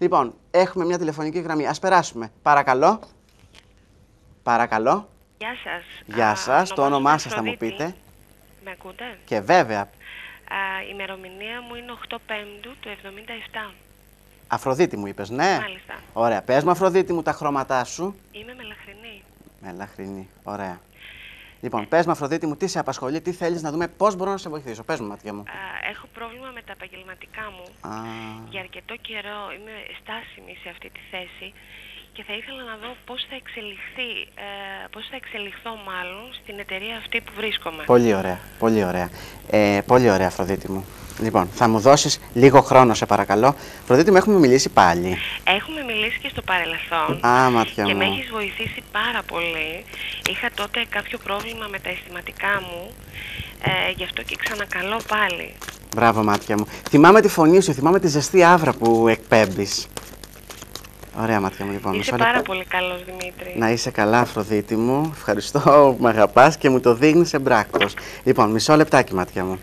Λοιπόν, έχουμε μια τηλεφωνική γραμμή. Ας περάσουμε. Παρακαλώ. Παρακαλώ. Γεια σας. Γεια σας. Το όνομά σας θα μου πείτε. Με ακούτε? Και βέβαια. Η ημερομηνία μου είναι 8 Πέμπτου του 77. Αφροδίτη μου είπες, ναι. Μάλιστα. Ωραία. Πες μου, Αφροδίτη μου, τα χρώματά σου. Είμαι μελαχρινή. Μελαχρινή. Ωραία. Λοιπόν, πες μου, Αφροδίτη μου, τι σε απασχολεί, τι θέλεις να δούμε, πώς μπορώ να σε βοηθήσω. Πες μου, Ματιά μου. Έχω πρόβλημα με τα επαγγελματικά μου. Για αρκετό καιρό είμαι στάσιμη σε αυτή τη θέση και θα ήθελα να δω πώς θα εξελιχθεί, πώς θα εξελιχθώ μάλλον στην εταιρεία αυτή που βρίσκομαι. Πολύ ωραία, πολύ ωραία. Πολύ ωραία, Αφροδίτη μου. Λοιπόν, θα μου δώσεις λίγο χρόνο, σε παρακαλώ. Αφροδίτη μου, έχουμε μιλήσει πάλι. Έχουμε μιλήσει και στο παρελθόν. Ματιά και μου. με έχεις βοηθήσει πάρα πολύ. Είχα τότε κάποιο πρόβλημα με τα αισθηματικά μου, γι' αυτό και ξανακαλώ πάλι. Μπράβο, Μάτια μου. Θυμάμαι τη φωνή σου, θυμάμαι τη ζεστή άβρα που εκπέμπεις. Ωραία, Μάτια μου, λοιπόν. Είσαι πάρα πολύ καλός, Δημήτρη. Να είσαι καλά, Αφροδίτη μου. Ευχαριστώ που με αγαπάς και μου το δείχνεις εμπράκτος. Λοιπόν, μισό λεπτάκι, Μάτια μου.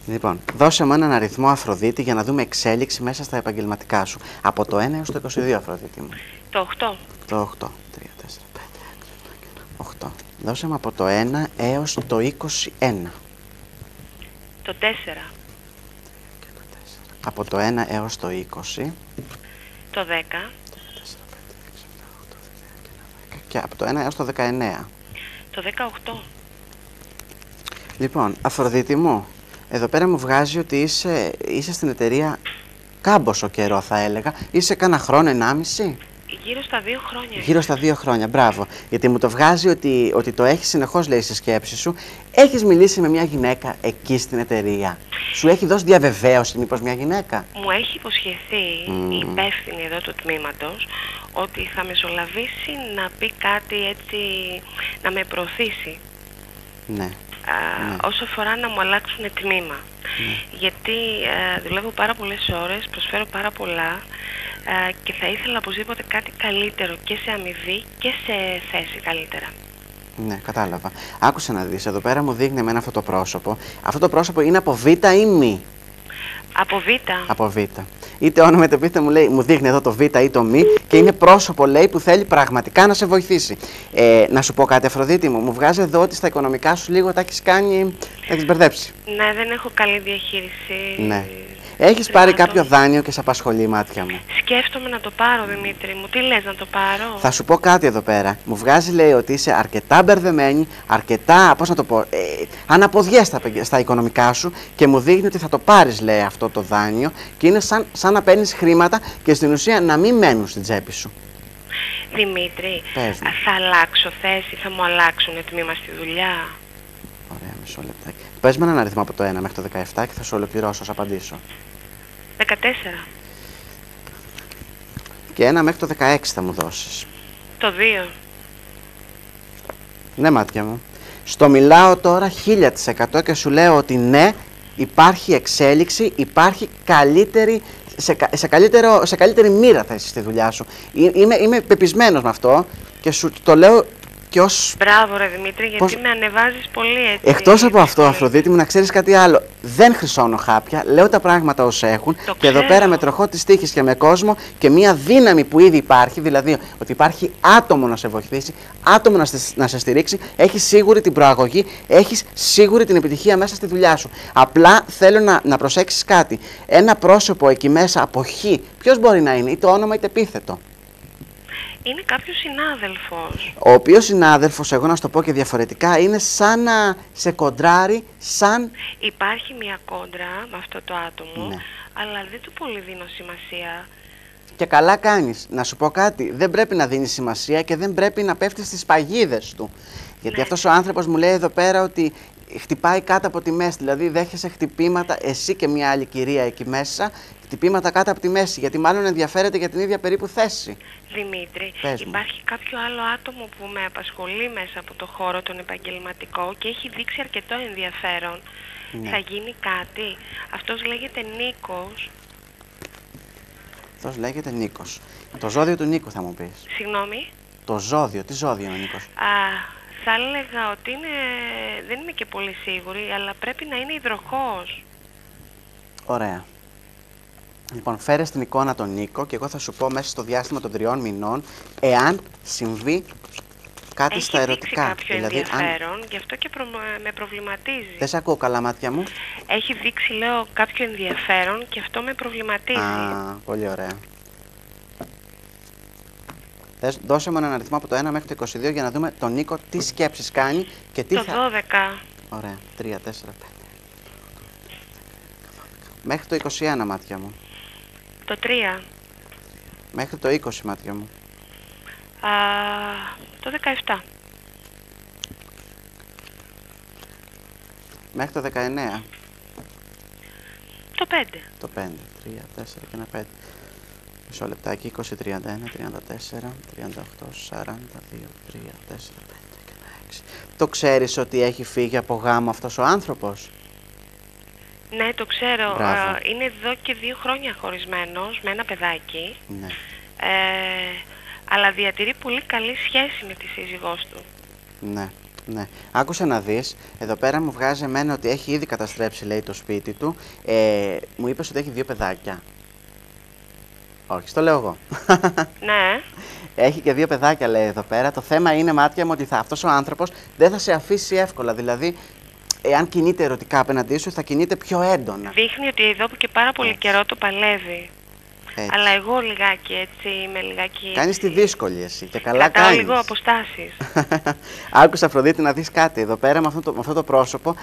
Λοιπόν, δώσε μου έναν αριθμό, Αφροδίτη, για να δούμε εξέλιξη μέσα στα επαγγελματικά σου. Από το 1 έως το 22, Αφροδίτη μου. Το 8. Το 8. 3, 4, 5, 6, 8. Δώσε μου από το 1 έως το 21. Το 4. Από το 1 έως το 20. Το 10. Και από το 1 έως το 19. Το 18. Λοιπόν, Αφροδίτη μου, εδώ πέρα μου βγάζει ότι είσαι στην εταιρεία κάμποσο καιρό, θα έλεγα. Είσαι κάνα χρόνο, 1,5. Γύρω στα 2 χρόνια. Γύρω στα 2 χρόνια, μπράβο. Γιατί μου το βγάζει ότι το έχεις συνεχώς, λέει, στη σκέψη σου. Έχεις μιλήσει με μια γυναίκα εκεί στην εταιρεία. Σου έχει δώσει διαβεβαίωση μήπως μια γυναίκα? Μου έχει υποσχεθεί η υπεύθυνη εδώ του τμήματος ότι θα μεσολαβήσει να πει κάτι έτσι, να με προωθήσει. Ναι. Όσο αφορά να μου αλλάξουν τμήμα. Γιατί δουλεύω πάρα πολλές ώρες, προσφέρω πάρα πολλά και θα ήθελα οπωσδήποτε κάτι καλύτερο και σε αμοιβή και σε θέση καλύτερα. Ναι, κατάλαβα. Άκουσε να δεις, εδώ πέρα μου δείχνει εμένα αυτό το πρόσωπο. Αυτό το πρόσωπο είναι από Β ή Μ? Από Β. Από Β. Είτε όνομα είτε επίθετο μου δείχνει εδώ το Β ή το Μ και είναι πρόσωπο, λέει, που θέλει πραγματικά να σε βοηθήσει. Να σου πω κάτι, Αφροδίτη μου, μου βγάζει εδώ ότι στα οικονομικά σου λίγο τα έχεις κάνει, τα έχεις μπερδέψει. Ναι, δεν έχω καλή διαχείριση. Ναι. Έχεις πάρει κάποιο δάνειο και σε απασχολεί, Μάτια μου? Σκέφτομαι να το πάρω, Δημήτρη μου. Τι λες, να το πάρω? Θα σου πω κάτι εδώ πέρα. Μου βγάζει, λέει, ότι είσαι αρκετά μπερδεμένη, αρκετά, πώς να το πω, αναποδιές στα οικονομικά σου και μου δείχνει ότι θα το πάρεις, λέει, αυτό το δάνειο και είναι σαν να παίρνεις χρήματα και στην ουσία να μην μένουν στην τσέπη σου. Δημήτρη, θα αλλάξω θέση, θα μου αλλάξουν τμήμα στη δουλειά? Ωραία, μισό λεπτάκι. Πες με έναν αριθμό από το 1 μέχρι το 17 και θα σου ολοκληρώσω, θα απαντήσω. 14. Και 1 μέχρι το 16 θα μου δώσεις. Το 2. Ναι, Μάτια μου. Στο μιλάω τώρα 1000% και σου λέω ότι ναι, υπάρχει εξέλιξη, υπάρχει καλύτερη, σε καλύτερη μοίρα θα είσαι στη δουλειά σου. Είμαι πεπισμένος με αυτό και σου το λέω και ως... Μπράβο, ρε Δημήτρη, γιατί με ανεβάζεις πολύ έτσι. Εκτός από αυτό, Αφροδίτη μου, να ξέρεις κάτι άλλο. Δεν χρυσώνω χάπια, λέω τα πράγματα ως έχουν και εδώ πέρα με τροχό της τύχης και με κόσμο και μια δύναμη που ήδη υπάρχει, δηλαδή ότι υπάρχει άτομο να σε βοηθήσει, άτομο να σε στηρίξει, έχεις σίγουρη την προαγωγή, έχεις σίγουρη την επιτυχία μέσα στη δουλειά σου. Απλά θέλω να προσέξεις κάτι. Ένα πρόσωπο εκεί μέσα από Χ, ποιος μπορεί να είναι, είτε όνομα είτε επίθετο? Είναι κάποιος συνάδελφος. Ο οποίος συνάδελφος, εγώ να σου το πω και διαφορετικά, είναι σαν να σε κοντράρει, σαν... Υπάρχει μια κόντρα με αυτό το άτομο, ναι, αλλά δεν του πολύ δίνω σημασία. Και καλά κάνεις. Να σου πω κάτι, δεν πρέπει να δίνεις σημασία και δεν πρέπει να πέφτεις στις παγίδες του. Γιατί ναι, αυτός ο άνθρωπος μου λέει εδώ πέρα ότι χτυπάει κάτω από τη μέση, δηλαδή δέχεσαι χτυπήματα, εσύ και μια άλλη κυρία εκεί μέσα, χτυπήματα κάτω από τη μέση, γιατί μάλλον ενδιαφέρεται για την ίδια περίπου θέση. Δημήτρη, υπάρχει κάποιο άλλο άτομο που με απασχολεί μέσα από το χώρο τον επαγγελματικό και έχει δείξει αρκετό ενδιαφέρον. Ναι. Θα γίνει κάτι? Αυτός λέγεται Νίκος. Αυτός λέγεται Νίκος. Το ζώδιο του Νίκου θα μου πεις. Συγγνώμη? Το ζώδιο, τι ζώδιο είναι ο Νίκος? Θα έλεγα ότι είναι, δεν είμαι και πολύ σίγουρη, αλλά πρέπει να είναι υδροχόος. Ωραία. Λοιπόν, φέρε στην εικόνα τον Νίκο και εγώ θα σου πω μέσα στο διάστημα των 3 μηνών εάν συμβεί κάτι στα ερωτικά. Έχει δείξει κάποιο ενδιαφέρον, γι' αυτό και με προβληματίζει. Δεν σε ακούω καλά, μάτια μου. Έχει δείξει, λέω, κάποιο ενδιαφέρον και αυτό με προβληματίζει. Α, πολύ ωραία. Δώσε μου έναν αριθμό από το 1 μέχρι το 22 για να δούμε τον Νίκο τι σκέψεις κάνει και τι το 12. Ωραία, 3, 4, 5. Μέχρι το 21, μάτια μου. Το 3. Μέχρι το 20, μάτια μου. Το 17. Μέχρι το 19. Το 5. Το 5. 3, 4 και ένα 5. Μισό λεπτάκι. 20, 31, 34, 38, 42, 3, 4, 5 και ένα 6. Το ξέρεις ότι έχει φύγει από γάμο αυτός ο άνθρωπος? Ναι, το ξέρω. Μπράβο. Είναι εδώ και 2 χρόνια χωρισμένος με ένα παιδάκι. Ναι. Αλλά διατηρεί πολύ καλή σχέση με τη σύζυγός του. Ναι, ναι. Άκουσε να δεις, εδώ πέρα μου βγάζει εμένα ότι έχει ήδη καταστρέψει, λέει, το σπίτι του. Μου είπες ότι έχει 2 παιδάκια. Όχι, στο λέω εγώ. Ναι. Έχει και 2 παιδάκια, λέει εδώ πέρα. Το θέμα είναι, μάτια μου, ότι αυτός ο άνθρωπος δεν θα σε αφήσει εύκολα. Δηλαδή, εάν κινείται ερωτικά απέναντί σου, θα κινείται πιο έντονα. Δείχνει ότι εδώ που και πάρα πολύ καιρό το παλεύει. Έτσι. Αλλά εγώ λιγάκι έτσι, είμαι λιγάκι... Κάνεις τη δύσκολη εσύ και καλά κάνεις. Κρατάω λίγο αποστάσεις. Άκουσα, Αφροδίτη, να δεις κάτι εδώ πέρα με αυτό το πρόσωπο.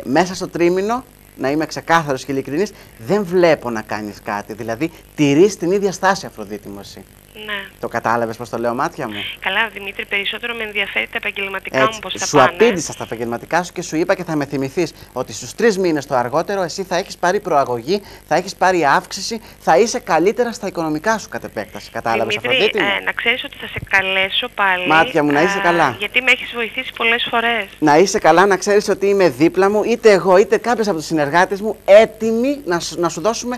Μέσα στο τρίμηνο, να είμαι ξεκάθαρος και ειλικρινής, δεν βλέπω να κάνεις κάτι. Δηλαδή, τηρείς την ίδια στάση, Αφροδίτη μου, εσύ. Ναι. Το κατάλαβες πώς το λέω, μάτια μου? Καλά, Δημήτρη, περισσότερο με ενδιαφέρει τα επαγγελματικά μου πώς θα σου πάνε. απήντησα στα επαγγελματικά σου και σου είπα και θα με θυμηθείς ότι στους 3 μήνες το αργότερο εσύ θα έχεις πάρει προαγωγή, θα έχεις πάρει αύξηση, θα είσαι καλύτερα στα οικονομικά σου κατ' επέκταση. Κατάλαβες, Αφροδίτη μου? Να ξέρεις ότι θα σε καλέσω πάλι. Μάτια μου, να είσαι καλά. Γιατί με έχεις βοηθήσει πολλές φορές. Να είσαι καλά, να ξέρεις ότι είμαι δίπλα μου, είτε εγώ είτε κάποιος από τους συνεργάτες μου, έτοιμοι να σου δώσουμε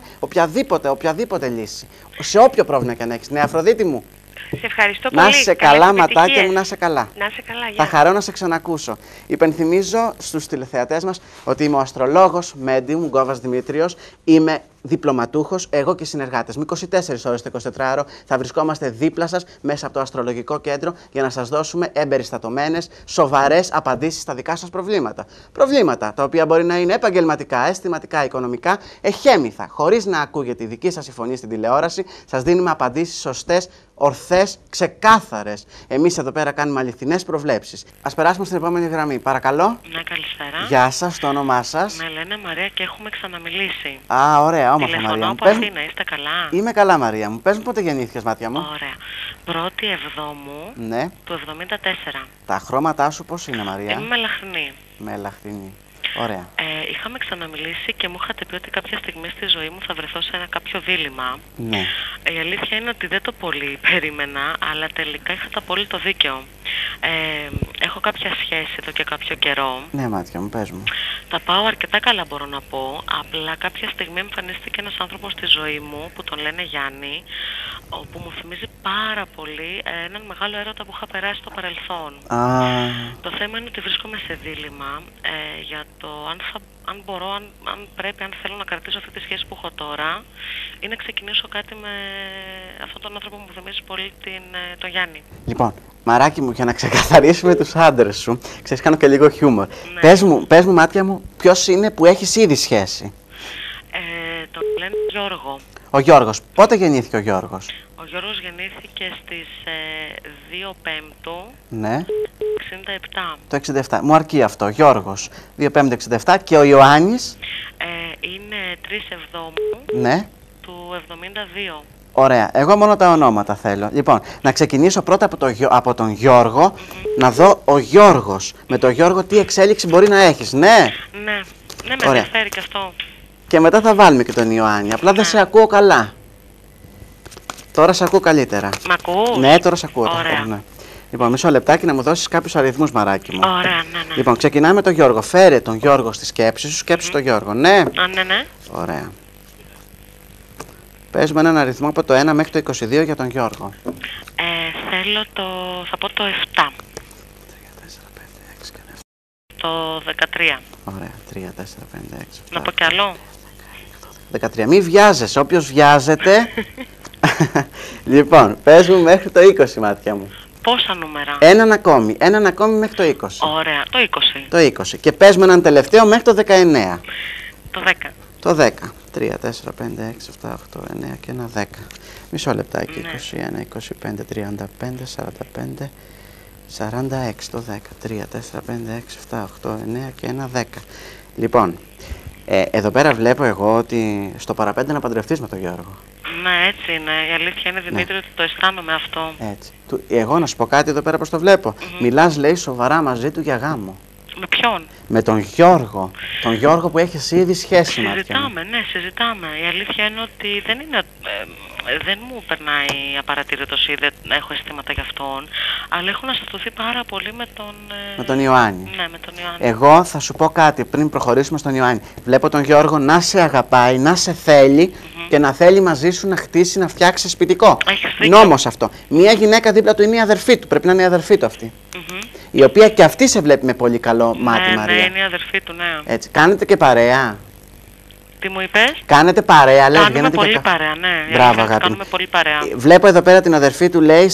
οποιαδήποτε λύση. Σε όποιο πρόβλημα και αν έχεις. Ναι, Αφροδίτη μου. Σε ευχαριστώ πολύ. Να είσαι καλά, ματάκια μου, να είσαι καλά. Να είσαι καλά, Θα χαρώ να σε ξανακούσω. Υπενθυμίζω στους τηλεθεατές μας ότι είμαι ο αστρολόγος, medium, Γκόβας Δημήτριος. Είμαι διπλωματούχος, εγώ και οι συνεργάτες μου. 24 ώρες το 24ωρο θα βρισκόμαστε δίπλα σας μέσα από το αστρολογικό κέντρο για να σας δώσουμε εμπεριστατωμένες, σοβαρές απαντήσεις στα δικά σας προβλήματα. Προβλήματα τα οποία μπορεί να είναι επαγγελματικά, αισθηματικά, οικονομικά, εχέμηθα, χωρίς να ακούγεται η δική σας η φωνή στην τηλεόραση. Σας δίνουμε απαντήσεις σωστές, ορθές, ξεκάθαρες. Εμείς εδώ πέρα κάνουμε αληθινές προβλέψεις. Ας περάσουμε στην επόμενη γραμμή. Παρακαλώ. Ναι, καλησπέρα. Γεια σας, το όνομά σας? Με λένε Μαρία και έχουμε ξαναμιλήσει. Α, ωραία, όμορφα, Μαρία. Τηλεφωνώ από Αθήνα, είστε καλά? Είμαι καλά, Μαρία μου. Πες μου πότε γεννήθηκες, μάτια μου. Ωραία. 1η Εβδόμου Ναι. του 74. Τα χρώματά σου πώς είναι, Μαρία? Είμαι μελαχρινή. Μελαχρινή. Ωραία. Είχαμε ξαναμιλήσει και μου είχατε πει ότι κάποια στιγμή στη ζωή μου θα βρεθώ σε ένα κάποιο δίλημμα. Ναι. Η αλήθεια είναι ότι δεν το πολύ περίμενα, αλλά τελικά είχατε απόλυτο δίκαιο. Έχω κάποια σχέση εδώ και κάποιο καιρό. Ναι, μάτια μου, πες μου. Τα πάω αρκετά καλά, μπορώ να πω. Απλά κάποια στιγμή εμφανίστηκε ένας άνθρωπος στη ζωή μου που τον λένε Γιάννη, όπου μου θυμίζει πάρα πολύ έναν μεγάλο έρωτα που είχα περάσει στο παρελθόν. Το θέμα είναι ότι βρίσκομαι σε δίλημμα για το αν μπορώ, αν πρέπει, αν θέλω να κρατήσω αυτή τη σχέση που έχω τώρα ή να ξεκινήσω κάτι με αυτόν τον άνθρωπο που μου θυμίζει πολύ, τον Γιάννη. Λοιπόν, μαράκι μου, για να ξεκαθαρίσουμε τους άντρες σου, ξέρεις, κάνω και λίγο χιούμορ. Ναι. Πες μου, μάτια μου, ποιος είναι που έχεις ήδη σχέση? Τον λένε Γιώργο. Ο Γιώργος. Πότε γεννήθηκε ο Γιώργος? Ο Γιώργος γεννήθηκε στις 2 Πέμπτου. Ναι. 67. Το 67. Μου αρκεί αυτό. Γιώργος. 2 Πέμπτου 67. Και ο Ιωάννης? Είναι 3 Εβδόμου. Ναι. Του 72. Ωραία. Εγώ μόνο τα ονόματα θέλω. Λοιπόν, να ξεκινήσω πρώτα από τον Γιώργο, να δω ο Γιώργος. Με τον Γιώργο τι εξέλιξη μπορεί να έχεις. Ναι. Ναι, με ενδιαφέρει και αυτό. Και μετά θα βάλουμε και τον Ιωάννη. Απλά δεν σε ακούω καλά. Τώρα σε ακούω καλύτερα. Μ' ακούς? Ναι, τώρα σε ακούω. Ωραία. Ναι. Λοιπόν, μισό λεπτάκι να μου δώσεις κάποιους αριθμούς, μαράκι μου. Ωραία, ναι. Λοιπόν, ξεκινάμε με τον Γιώργο. Φέρε τον Γιώργο στη σκέψη σου, σκέψου τον Γιώργο. Ναι. Ναι. Ωραία. Πες μου έναν αριθμό από το 1 μέχρι το 22 για τον Γιώργο. Θέλω θα πω το 7. 3, 4, 5, 6 και 7. Το 13. Ωραία. 3, 4, 5, 6. 7. Να πω κι άλλο. 13. Μη βιάζεσαι, όποιος βιάζεται. Λοιπόν, πες μου μέχρι το 20, μάτια μου. Πόσα νούμερα? Έναν ακόμη μέχρι το 20. Ωραία, το 20. Το 20. Και πες μου έναν τελευταίο μέχρι το 19. Το 10. Το 10. 3, 4, 5, 6, 7, 8, 9 και ένα 10. Μισό λεπτάκι. Ναι. 21, 25, 35, 45, 46. Το 10. 3, 4, 5, 6, 7, 8, 9 και ένα 10. Λοιπόν, εδώ πέρα βλέπω εγώ ότι στο παραπέντε να παντρευτείς με τον Γιώργο. Ναι, έτσι είναι. Η αλήθεια είναι, Δημήτρη, ότι το αισθάνομαι αυτό. Έτσι. Εγώ να σου πω κάτι εδώ πέρα πώς το βλέπω. Μιλάς, λέει, σοβαρά μαζί του για γάμο. Με ποιον? Με τον Γιώργο. Τον Γιώργο που έχεις ήδη σχέση με Συζητάμε, ναι, συζητάμε. Η αλήθεια είναι ότι δεν είναι. Δεν μου περνάει απαρατήρητος ή δεν έχω αισθήματα για αυτόν, αλλά έχω αναστατωθεί πάρα πολύ με τον. Με τον Ιωάννη. Ναι, με τον Ιωάννη. Εγώ θα σου πω κάτι πριν προχωρήσουμε στον Ιωάννη. Βλέπω τον Γιώργο να σε αγαπάει, να σε θέλει και να θέλει μαζί σου να χτίσει, να φτιάξει σπιτικό. Νόμος αυτό. Μία γυναίκα δίπλα του είναι η αδερφή του. Πρέπει να είναι η αδερφή του αυτή. Η οποία και αυτή σε βλέπει με πολύ καλό μάτι, Μαρία. Ναι, είναι η αδερφή του, ναι. Έτσι. Κάνετε και παρέα. Τι μου είπες? Κάνετε παρέα, λέει. Κάνουμε πολύ παρέα, ναι. Μπράβο, αγάπη. Κάνουμε πολύ παρέα. Βλέπω εδώ πέρα την αδερφή του, λέει,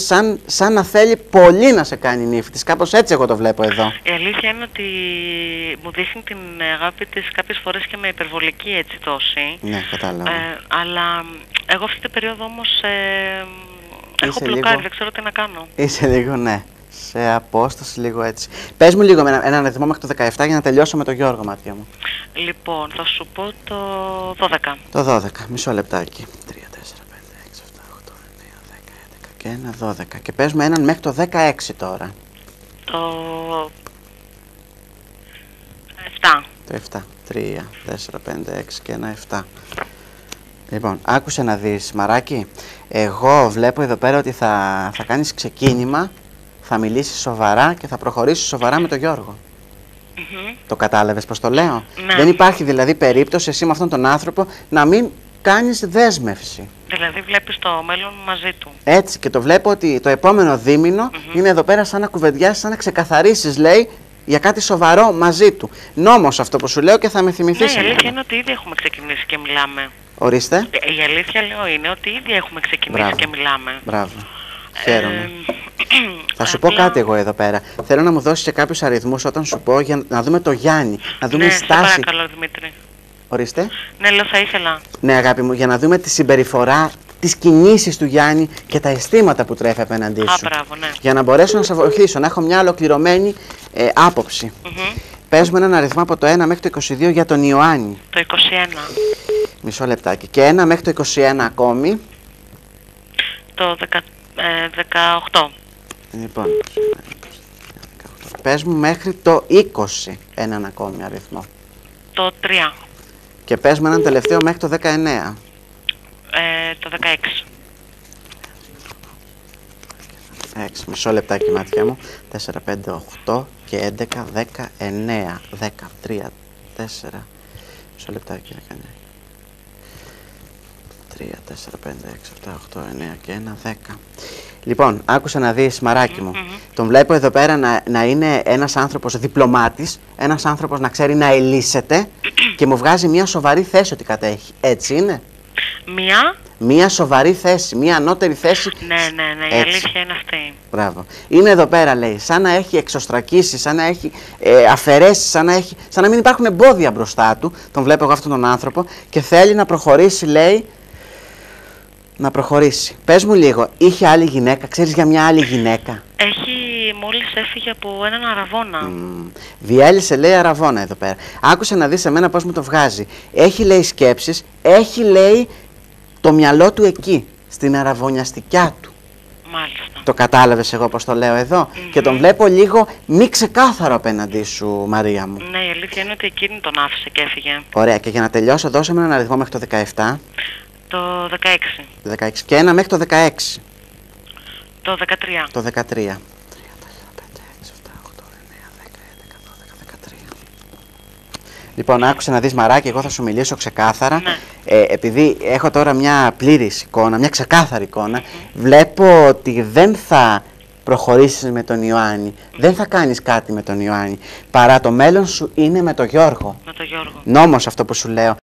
σαν να θέλει πολύ να σε κάνει νύφη της. Κάπως έτσι εγώ το βλέπω εδώ. Η αλήθεια είναι ότι μου δείχνει την αγάπη της κάποιες φορές και με υπερβολική έτσι τόση. Ναι, κατάλαβα. Αλλά εγώ αυτή την περίοδο όμως έχω μπλοκάρει, δεν ξέρω τι να κάνω. Είσαι λίγο, ναι. Σε απόσταση λίγο έτσι. Πες μου λίγο με έναν αριθμό μέχρι το 17 για να τελειώσω με τον Γιώργο, μάτια μου. Λοιπόν, θα σου πω το 12. Το 12, μισό λεπτάκι. 3, 4, 5, 6, 7, 8, 9, 10, 11 και ένα 12. Και πες μου έναν μέχρι το 16 τώρα. Το 7. Το 7. 3, 4, 5, 6 και ένα 7. Λοιπόν, άκουσε να δεις, Μαράκι. Εγώ βλέπω εδώ πέρα ότι θα κάνεις ξεκίνημα, θα μιλήσεις σοβαρά και θα προχωρήσεις σοβαρά με τον Γιώργο. Το κατάλαβες πως το λέω? Ναι. Δεν υπάρχει δηλαδή περίπτωση εσύ με αυτόν τον άνθρωπο να μην κάνεις δέσμευση. Δηλαδή βλέπεις το μέλλον μαζί του. Έτσι, και το βλέπω ότι το επόμενο δίμηνο είναι εδώ πέρα σαν να κουβεντιάσεις, σαν να ξεκαθαρίσεις, λέει, για κάτι σοβαρό μαζί του. Νόμος αυτό που σου λέω και θα με θυμηθείς. Ναι, η αλήθεια είναι ότι ήδη έχουμε ξεκινήσει και μιλάμε. Ορίστε. Η αλήθεια, λέω, είναι ότι ήδη έχουμε ξεκινήσει και μιλάμε. Μπράβο. Χαίρομαι. Θα σου πω κάτι εγώ εδώ πέρα. Θέλω να μου δώσεις και κάποιους αριθμούς όταν σου πω για να δούμε το Γιάννη. Να δούμε στάση. Ναι, σε παρακαλώ, Δημήτρη. Ορίστε. Ναι, λέω, θα ήθελα. Ναι, αγάπη μου, για να δούμε τη συμπεριφορά, τις κινήσεις του Γιάννη και τα αισθήματα που τρέφει απέναντί σου. Μπράβο, ναι. Για να μπορέσω να σε βοηθήσω, να έχω μια ολοκληρωμένη άποψη. Πες μου έναν αριθμό από το 1 μέχρι το 22 για τον Ιωάννη. Το 21. Μισό λεπτάκι. Και 1 μέχρι το 21 ακόμη. Το 18. Λοιπόν, πες μου μέχρι το 20 έναν ακόμη αριθμό. Το 3. Και πες μου έναν τελευταίο μέχρι το 19. Το 16. 6, μισό λεπτάκι μάτια μου. 4, 5, 8 και 11, 19. 10, 3, 4. Μισό λεπτάκι, 19. 3, 4, 5, 6, 7, 8, 9 και 1, 10. Λοιπόν, άκουσα να δεις, Μαράκι μου. Τον βλέπω εδώ πέρα να είναι ένας άνθρωπος διπλωμάτης, ένας άνθρωπος να ξέρει να ελύσεται και μου βγάζει μια σοβαρή θέση ότι κατέχει. Έτσι είναι? Μια σοβαρή θέση, μια ανώτερη θέση. Ναι, η αλήθεια είναι αυτή. Μπράβο. Είναι εδώ πέρα, λέει, σαν να έχει εξωστρακίσει, σαν να έχει αφαιρέσει, σαν να μην υπάρχουν εμπόδια μπροστά του. Τον βλέπω εγώ αυτόν τον άνθρωπο και θέλει να προχωρήσει, λέει. Να προχωρήσει. Πες μου λίγο, είχε άλλη γυναίκα, ξέρεις για μια άλλη γυναίκα? Μόλις έφυγε από έναν αραβώνα. Διέλυσε, λέει, αραβώνα εδώ πέρα. Άκουσε να δεις εμένα πώς μου το βγάζει. Έχει, λέει, σκέψεις, έχει, λέει, το μυαλό του εκεί, στην αραβωνιαστικιά του. Μάλιστα. Το κατάλαβες εγώ πώς το λέω εδώ? Και τον βλέπω λίγο μη ξεκάθαρο απέναντί σου, Μαρία μου. Ναι, η αλήθεια είναι ότι εκείνη τον άφησε και έφυγε. Ωραία, και για να τελειώσω, δώσε με έναν αριθμό μέχρι το 17. Το 16. Το 16. Και ένα μέχρι το 16. Το 13. Το 13. Λοιπόν, άκουσε να δεις, Μαράκι, εγώ θα σου μιλήσω ξεκάθαρα. Ναι. Επειδή έχω τώρα μια πλήρης εικόνα, μια ξεκάθαρη εικόνα, βλέπω ότι δεν θα προχωρήσεις με τον Ιωάννη, δεν θα κάνεις κάτι με τον Ιωάννη, παρά το μέλλον σου είναι με τον Γιώργο. Με τον Γιώργο. Νόμος αυτό που σου λέω.